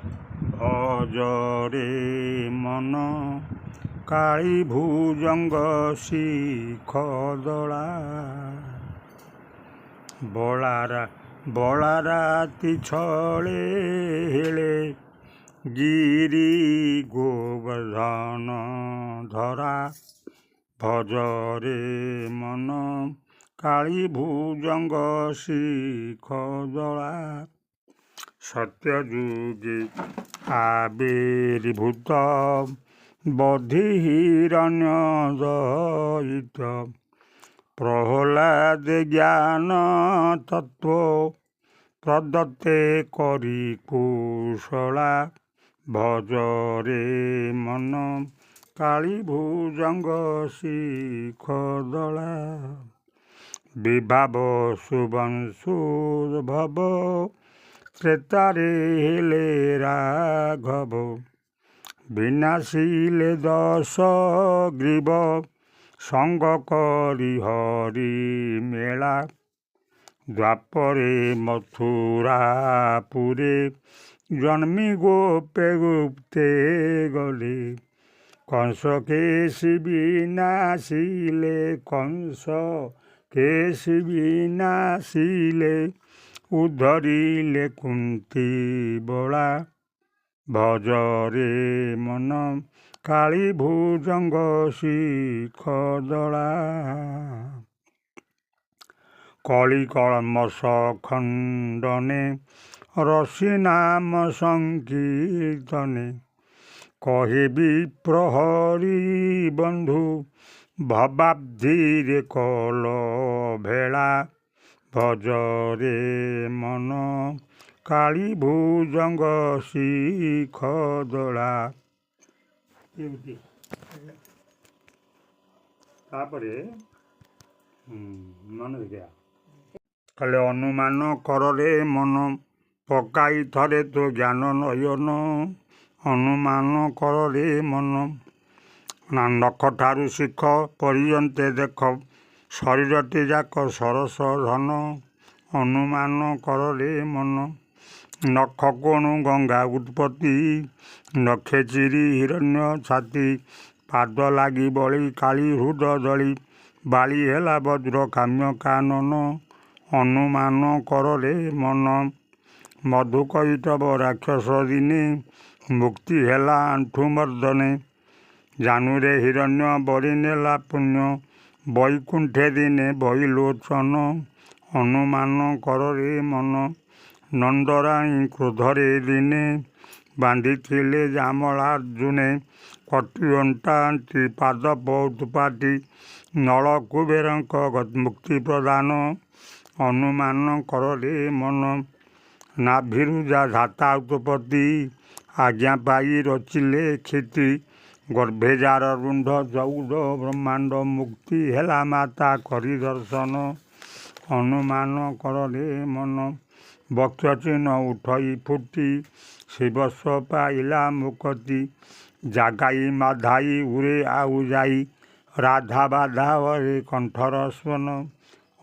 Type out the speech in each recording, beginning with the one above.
ଭଜରେ ମନ କାଳୀ ଭୁଜଙ୍ଗ ଶିଖ ଦଳା। ବଳା ରାତି ଛଳେ ହେଳେ ଗିରି ଗୋବର୍ଦ୍ଧନ ଧରା। ଭଜରେ ମନ କାଳୀ ଭୁଜଙ୍ଗ ଶିଖ ଦଳା। ସତ୍ୟଯୁଗେ ଆବିର୍ଭୂତ ବୋଧି ହିରଣ୍ୟ ଦଇତ। ପ୍ରହ୍ଲାଦ ଜ୍ଞାନ ତତ୍ତ୍ୱ ପ୍ରଦତ୍ତେ କରି କୁଶଳା। ଭଜରେ ମନ କାଳୀ ଭୁଜଙ୍ଗ ଶିଖ ଦଳା। ବିଭାବ ସୁବଂଶୁର୍ଭବ ତ୍ରେତାରେ ହେଲେ ରାଘବ। ବିନାଶିଲେ ଦଶ ଗ୍ରୀବ ସଙ୍ଗ କରି ହରି ମେଳା। ଦ୍ୱାପରେ ମଥୁରାପୁରେ ଜନ୍ମି ଗୋପେ ଗୁପ୍ତେ ଗଲେ। କଂସ କେଶି ବିନାଶିଲେ ଉଦ୍ଧରିଲେ କୁନ୍ତି ବଳା। ଭଜରେ ମନ କାଳୀ ଭୁଜଙ୍ଗ ଶିଖ ଦଳା। କଳି କଳମସ ଖଣ୍ଡନେ ରସି ନାମ ସଂକୀର୍ତ୍ତନେ। କହେ ବିପ୍ରହରି ବନ୍ଧୁ ଭବାବ୍ଧିରେ କଲ ଭେଳା। ଭଜରେ ମନ କାଳୀ ଭୁଜଙ୍ଗ ଶିଖ ଦଳା। ତାପରେ ମନେ ଦେଖିବା କାଳେ ଅନୁମାନ କରରେ ମନ ପକାଇ ଥରେ ତୋ ଜ୍ଞାନ ନୟନ। ଅନୁମାନ କରରେ ମନ ନଖଠାରୁ ଶିଖ ପର୍ଯ୍ୟନ୍ତେ ଦେଖ ଶରୀରଟି ଯାକ ସରସ ଧନ। ଅନୁମାନ କରରେ ମନ ନଖ କୋଣୁ ଗଙ୍ଗା ଉତ୍ପତ୍ତି। ନଖେ ଚିରି ହିରଣ୍ୟ ଛାତି ପାଦ ଲାଗି ବଳି କାଳୀ ହୃଦ ଦଳି। ବାଳି ହେଲା ବଜ୍ର କାମ୍ୟ କାନନ। ଅନୁମାନ କରରେ ମନ ମଧୁ କୈଟବ ରାକ୍ଷସ ଦିନେ। ମୁକ୍ତି ହେଲା ଆଣ୍ଠୁ ମର୍ଦ୍ଦନେ। ଜାନୁରେ ହିରଣ୍ୟ ବରି ନେଲା ପୁଣ୍ୟ ବୈକୁଣ୍ଠେ ଦିନେ ବୈଲୋଚନ। ଅନୁମାନ କରରେ ମନ ନନ୍ଦରାଣୀ କ୍ରୋଧରେ ଦିନେ ବାନ୍ଧିଥିଲେ ଜାମଳାର୍ଜୁନେ। କଟି ଅଣ୍ଟାନ୍ତି ପାଦ ଉତ୍ପାଟି ନଳ କୁବେରଙ୍କ ମୁକ୍ତି ପ୍ରଦାନ। ଅନୁମାନ କରରେ ମନ ନାଭିରୁ ଧାତା ଉତ୍ପତ୍ତି। ଆଜ୍ଞା ପାଇ ରଚିଲେ କ୍ଷିତି ଗର୍ଭେ ଯାର ରୁଣ୍ଡ ଚଉଦ ବ୍ରହ୍ମାଣ୍ଡ। ମୁକ୍ତି ହେଲା ମାତା କରି ଦର୍ଶନ। ଅନୁମାନ କରରେ ମନ ବକ୍ଷ ଚିହ୍ନ ଉଠଇ ଫୁଟି ଶିବସ୍ୱ ପାଇଲା ମୁକତି। ଜାଗାଇ ମାଧାଇ ଉରେ ଆଉ ଯାଇ ରାଧା ବାଧାବରେ କଣ୍ଠର ସ୍ୱନ।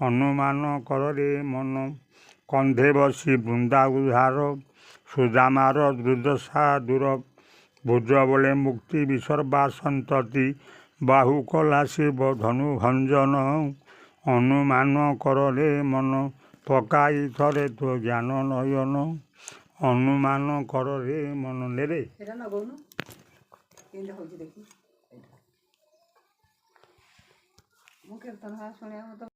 ଅନୁମାନ କରରେ ମନ କନ୍ଧେ ବସି ବୃନ୍ଦା ଉଦ୍ଧାର। ସୁଦାମାର ଦୁର୍ଦ୍ଦଶା ଦୂର ଭୁଜ ବଳେ ମୁକ୍ତି ବିସର୍ବା ସନ୍ତତି। ବାହୁ କଲା ଶିବ ଧନୁ ଭଞ୍ଜନ। ଅନୁମାନ କରରେ ମନ ପକାଇ ଥରେ ତୋ ଜ୍ଞାନ ନୟନ। ଅନୁମାନ କରରେ ମନ ନେରେ ମୁଁ କୀର୍ତ୍ତନ ଶୁଣିବାକୁ